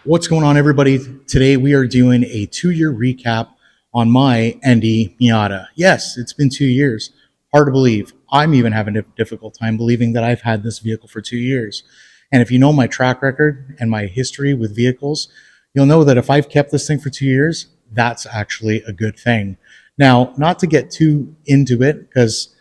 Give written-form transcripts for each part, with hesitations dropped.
What's going on, everybody? Today we are doing a 2-year recap on my ND Miata. Yes, it's been 2 years. Hard to believe. I'm even having a difficult time believing that I've had this vehicle for 2 years. And if you know my track record and my history with vehicles, you'll know that if I've kept this thing for 2 years, that's actually a good thing. Now, not to get too into it, because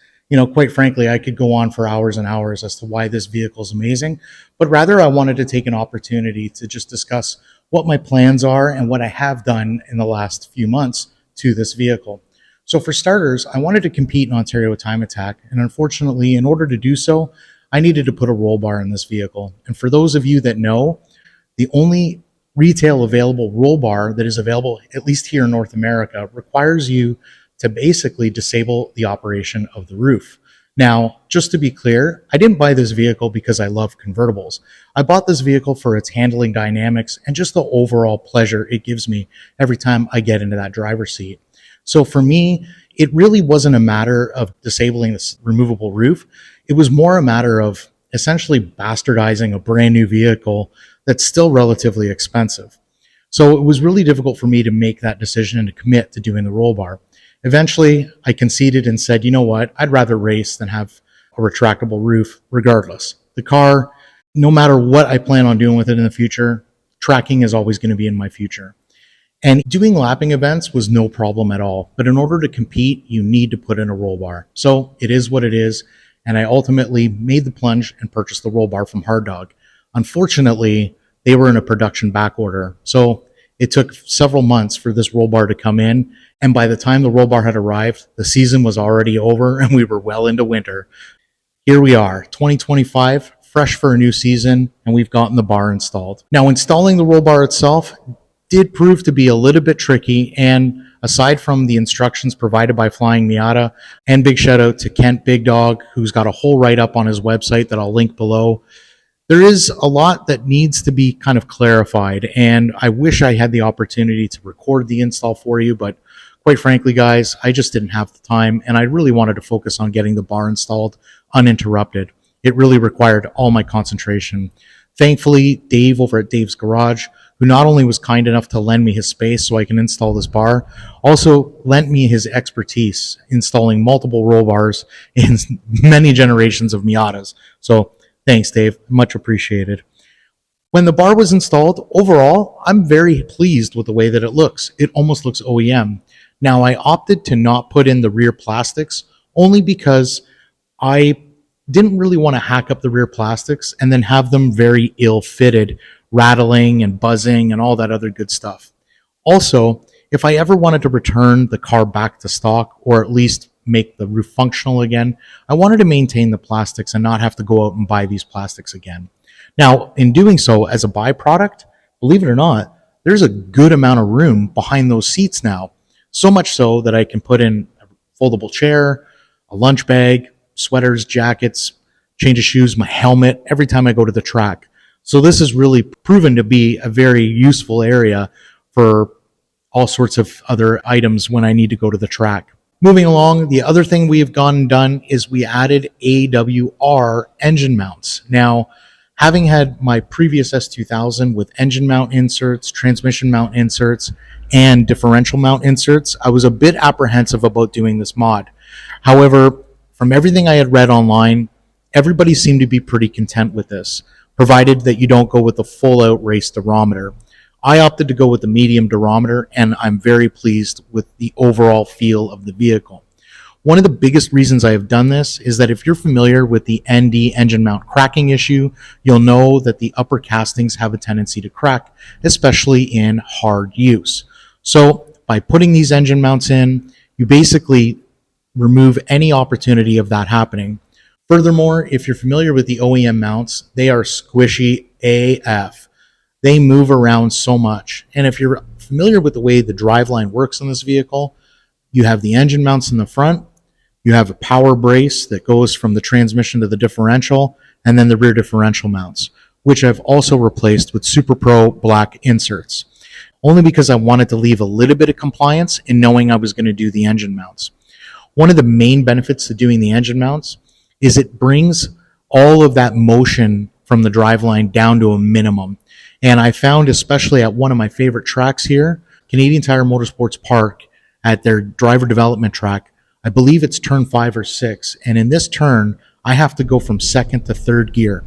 quite frankly, I could go on for hours and hours as to why this vehicle is amazing, but rather I wanted to take an opportunity to just discuss what my plans are and what I have done in the last few months to this vehicle. So for starters, I wanted to compete in Ontario Time Attack, and unfortunately, in order to do so, I needed to put a roll bar in this vehicle. And for those of you that know, the only retail available roll bar that is available, at least here in North America, requires you to basically disable the operation of the roof. Now, just to be clear, I didn't buy this vehicle because I love convertibles. I bought this vehicle for its handling dynamics and just the overall pleasure it gives me every time I get into that driver's seat. So for me, it really wasn't a matter of disabling this removable roof. It was more a matter of essentially bastardizing a brand new vehicle that's still relatively expensive. So it was really difficult for me to make that decision and to commit to doing the roll bar. Eventually, I conceded and said, you know what, I'd rather race than have a retractable roof regardless. The car, no matter what I plan on doing with it in the future, tracking is always going to be in my future. And doing lapping events was no problem at all. But in order to compete, you need to put in a roll bar. So it is what it is. And I ultimately made the plunge and purchased the roll bar from Harddog. Unfortunately, they were in a production back order. So it took several months for this roll bar to come in. And by the time the roll bar had arrived, the season was already over and we were well into winter. Here we are, 2025, fresh for a new season, and we've gotten the bar installed. Now, installing the roll bar itself did prove to be a little bit tricky, and aside from the instructions provided by FlyinMiata, and big shout out to Kent Big Dog, who's got a whole write-up on his website that I'll link below, there is a lot that needs to be kind of clarified, and I wish I had the opportunity to record the install for you, but quite frankly, guys, I just didn't have the time, and I really wanted to focus on getting the bar installed uninterrupted. It really required all my concentration. Thankfully, Dave over at Dave's Garage, who not only was kind enough to lend me his space so I can install this bar, also lent me his expertise installing multiple roll bars in many generations of Miatas. So thanks, Dave. Much appreciated. When the bar was installed, overall, I'm very pleased with the way that it looks. It almost looks OEM. Now, I opted to not put in the rear plastics only because I didn't really want to hack up the rear plastics and then have them very ill-fitted, rattling and buzzing and all that other good stuff. Also, if I ever wanted to return the car back to stock or at least make the roof functional again, I wanted to maintain the plastics and not have to go out and buy these plastics again. Now, in doing so, as a byproduct, believe it or not, there's a good amount of room behind those seats now. So much so that I can put in a foldable chair, a lunch bag, sweaters, jackets, change of shoes, my helmet, every time I go to the track. So this has really proven to be a very useful area for all sorts of other items when I need to go to the track. Moving along, the other thing we have gone and done is we added AWR engine mounts. Now, having had my previous S2000 with engine mount inserts, transmission mount inserts, and differential mount inserts, I was a bit apprehensive about doing this mod. However, from everything I had read online, everybody seemed to be pretty content with this, provided that you don't go with the full-out race durometer. I opted to go with the medium durometer, and I'm very pleased with the overall feel of the vehicle. One of the biggest reasons I have done this is that if you're familiar with the ND engine mount cracking issue, you'll know that the upper castings have a tendency to crack, especially in hard use. So by putting these engine mounts in, you basically remove any opportunity of that happening. Furthermore, if you're familiar with the OEM mounts, they are squishy AF. They move around so much. And if you're familiar with the way the driveline works in this vehicle, you have the engine mounts in the front, you have a power brace that goes from the transmission to the differential, and then the rear differential mounts, which I've also replaced with Super Pro black inserts, only because I wanted to leave a little bit of compliance in knowing I was going to do the engine mounts. One of the main benefits to doing the engine mounts is it brings all of that motion from the driveline down to a minimum. And I found, especially at one of my favorite tracks here, Canadian Tire Motorsports Park, at their driver development track, I believe it's turn 5 or 6. And in this turn, I have to go from second to third gear.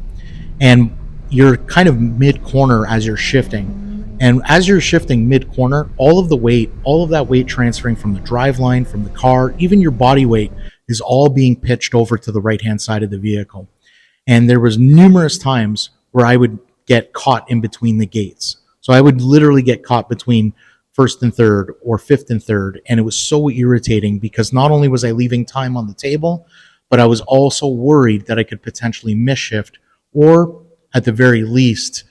And you're kind of mid corner as you're shifting. And as you're shifting mid corner, all of that weight transferring from the driveline, from the car, even your body weight is all being pitched over to the right hand side of the vehicle. And there was numerous times where I would get caught in between the gates. So I would literally get caught between first and third or fifth and third. And it was so irritating because not only was I leaving time on the table, but I was also worried that I could potentially miss shift or at the very least,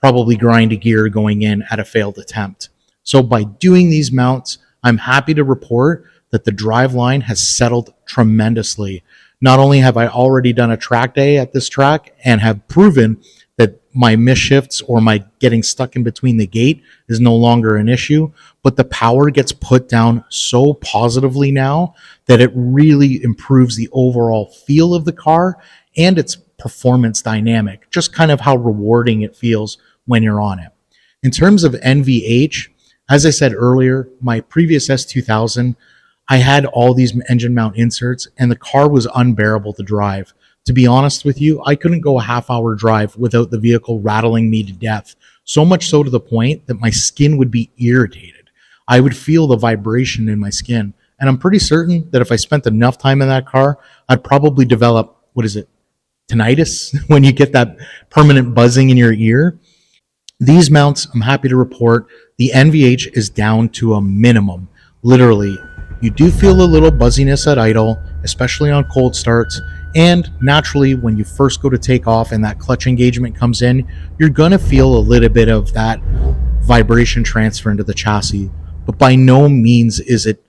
probably grind a gear going in at a failed attempt. So by doing these mounts, I'm happy to report that the driveline has settled tremendously. Not only have I already done a track day at this track and have proven that my miss shifts or my getting stuck in between the gate is no longer an issue, but the power gets put down so positively now that it really improves the overall feel of the car and its performance dynamic, just kind of how rewarding it feels when you're on it. In terms of NVH, as I said earlier, my previous S2000, I had all these engine mount inserts and the car was unbearable to drive. To be honest with you, I couldn't go a half-hour drive without the vehicle rattling me to death, so much so to the point that my skin would be irritated. I would feel the vibration in my skin, and I'm pretty certain that if I spent enough time in that car, I'd probably develop, tinnitus, when you get that permanent buzzing in your ear. These mounts, I'm happy to report, the NVH is down to a minimum. Literally, you do feel a little buzziness at idle, especially on cold starts, and naturally, when you first go to take off and that clutch engagement comes in, you're going to feel a little bit of that vibration transfer into the chassis. But by no means is it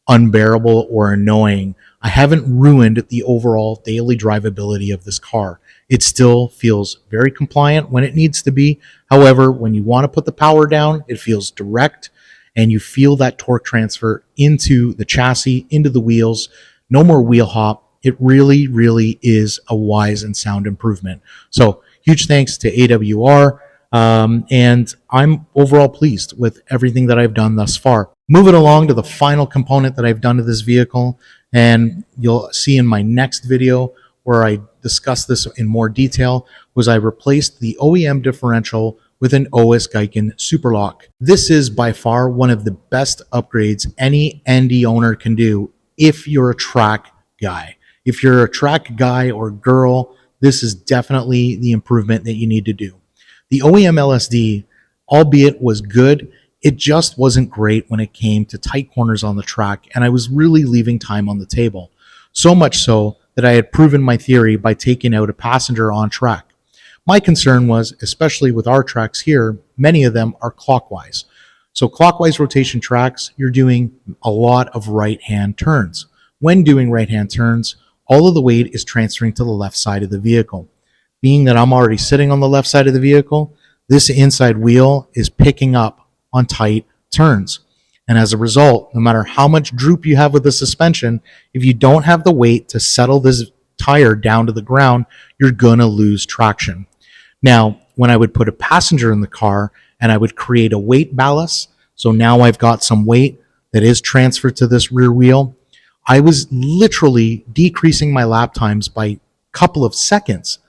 unbearable or annoying. I haven't ruined the overall daily drivability of this car. It still feels very compliant when it needs to be. However, when you want to put the power down, it feels direct and you feel that torque transfer into the chassis, into the wheels. No more wheel hop. It really, really is a wise and sound improvement. So huge thanks to AWR. And I'm overall pleased with everything that I've done thus far. Moving along to the final component that I've done to this vehicle, and you'll see in my next video where I discuss this in more detail, was I replaced the OEM differential with an OS Giken Superlock. This is by far one of the best upgrades any ND owner can do if you're a track guy. If you're a track guy or girl, this is definitely the improvement that you need to do. The OEM LSD, albeit was good, it just wasn't great when it came to tight corners on the track, and I was really leaving time on the table. So much so that I had proven my theory by taking out a passenger on track. My concern was, especially with our tracks here, many of them are clockwise. So clockwise rotation tracks, you're doing a lot of right-hand turns. When doing right-hand turns, all of the weight is transferring to the left side of the vehicle. Being that I'm already sitting on the left side of the vehicle, this inside wheel is picking up on tight turns. And as a result, no matter how much droop you have with the suspension, if you don't have the weight to settle this tire down to the ground, you're going to lose traction. Now, when I would put a passenger in the car and I would create a weight ballast, so now I've got some weight that is transferred to this rear wheel, I was literally decreasing my lap times by a couple of seconds.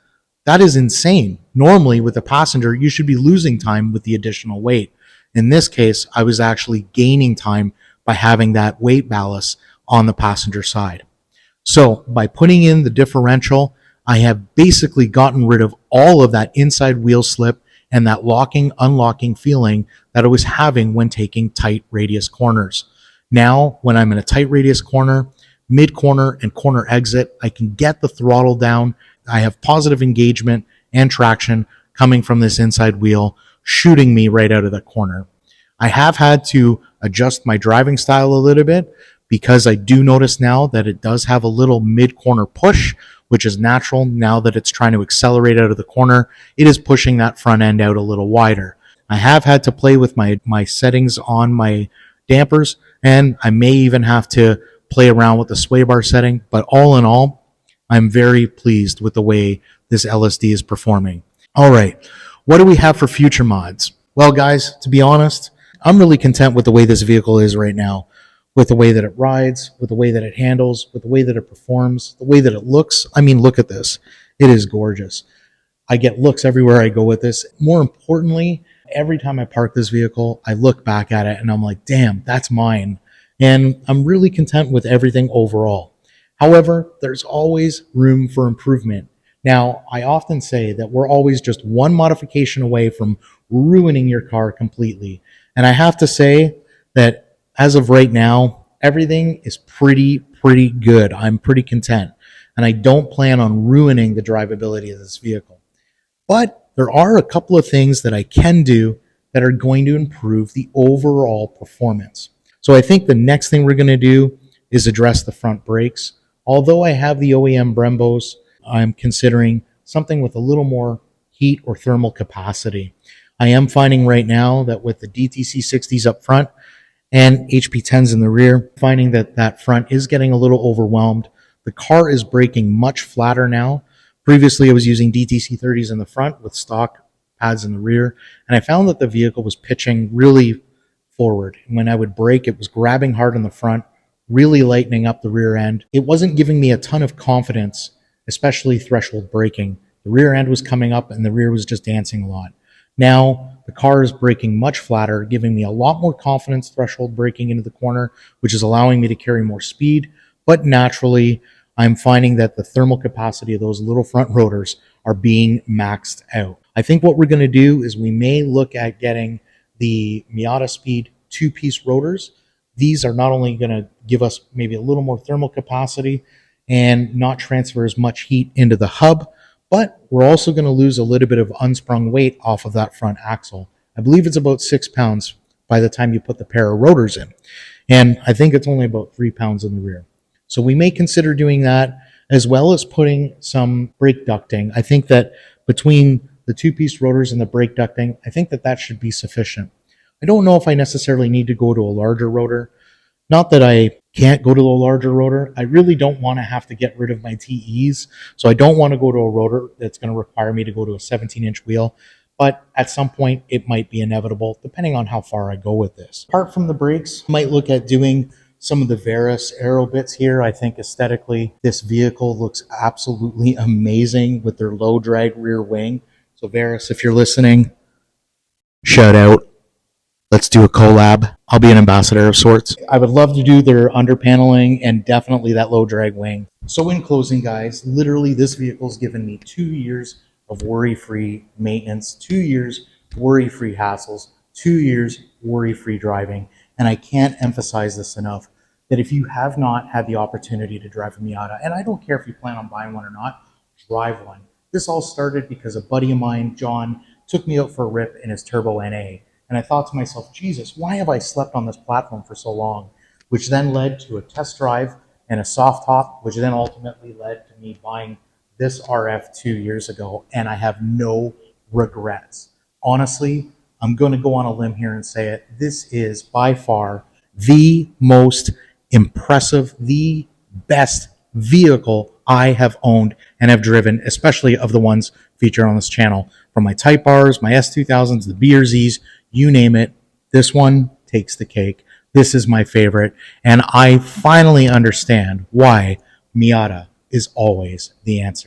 That is insane. Normally, with a passenger, you should be losing time with the additional weight. In this case, I was actually gaining time by having that weight ballast on the passenger side. So by putting in the differential, I have basically gotten rid of all of that inside wheel slip and that locking, unlocking feeling that I was having when taking tight radius corners. Now, when I'm in a tight radius corner, mid corner and corner exit, I can get the throttle down. I have positive engagement and traction coming from this inside wheel, shooting me right out of the corner. I have had to adjust my driving style a little bit because I do notice now that it does have a little mid-corner push, which is natural now that it's trying to accelerate out of the corner. It is pushing that front end out a little wider. I have had to play with my settings on my dampers, and I may even have to play around with the sway bar setting, but all in all, I'm very pleased with the way this LSD is performing. All right, What do we have for future mods? Well, guys, to be honest, I'm really content with the way this vehicle is right now, with the way that it rides, with the way that it handles, with the way that it performs, the way that it looks. I mean, look at this. It is gorgeous. I get looks everywhere I go with this. More importantly, every time I park this vehicle, I look back at it and I'm like, damn, that's mine. And I'm really content with everything overall. However, there's always room for improvement. Now, I often say that we're always just one modification away from ruining your car completely. And I have to say that as of right now, everything is pretty good. I'm pretty content. And I don't plan on ruining the drivability of this vehicle. But there are a couple of things that I can do that are going to improve the overall performance. So I think the next thing we're going to do is address the front brakes. Although I have the OEM Brembos, I'm considering something with a little more heat or thermal capacity. I am finding right now that with the DTC 60s up front and HP 10s in the rear, finding that that front is getting a little overwhelmed. The car is braking much flatter now. Previously, I was using DTC 30s in the front with stock pads in the rear, and I found that the vehicle was pitching really forward. When I would brake, it was grabbing hard in the front, really lightening up the rear end. It wasn't giving me a ton of confidence, especially threshold braking. The rear end was coming up and the rear was just dancing a lot. Now, the car is braking much flatter, giving me a lot more confidence threshold braking into the corner, which is allowing me to carry more speed, but naturally, I'm finding that the thermal capacity of those little front rotors are being maxed out. I think what we're going to do is we may look at getting the Miata Speed two-piece rotors. These are not only going to give us maybe a little more thermal capacity and not transfer as much heat into the hub, but we're also going to lose a little bit of unsprung weight off of that front axle. I believe it's about 6 pounds by the time you put the pair of rotors in. And I think it's only about 3 pounds in the rear. So we may consider doing that, as well as putting some brake ducting. I think that between the two-piece rotors and the brake ducting, I think that that should be sufficient. I don't know if I necessarily need to go to a larger rotor. Not that I can't go to a larger rotor. I really don't want to have to get rid of my TEs. So I don't want to go to a rotor that's going to require me to go to a 17-inch wheel. But at some point, it might be inevitable, depending on how far I go with this. Apart from the brakes, I might look at doing some of the Verus aero bits here. I think aesthetically, this vehicle looks absolutely amazing with their low drag rear wing. So Verus, if you're listening, shout out. Let's do a collab. I'll be an ambassador of sorts. I would love to do their under paneling and definitely that low drag wing. So in closing, guys, literally this vehicle's given me 2 years of worry-free maintenance, 2 years worry-free hassles, 2 years worry-free driving. And I can't emphasize this enough, that if you have not had the opportunity to drive a Miata, and I don't care if you plan on buying one or not, drive one. This all started because a buddy of mine, John, took me out for a rip in his Turbo NA. And I thought to myself, Jesus, why have I slept on this platform for so long? Which then led to a test drive and a soft top, which then ultimately led to me buying this RF 2 years ago. And I have no regrets. Honestly, I'm going to go on a limb here and say it. This is by far the most impressive, the best vehicle I have owned and have driven, especially of the ones featured on this channel. From my Type Rs, my S2000s, the BRZs, you name it, this one takes the cake. This is my favorite. And I finally understand why Miata is always the answer.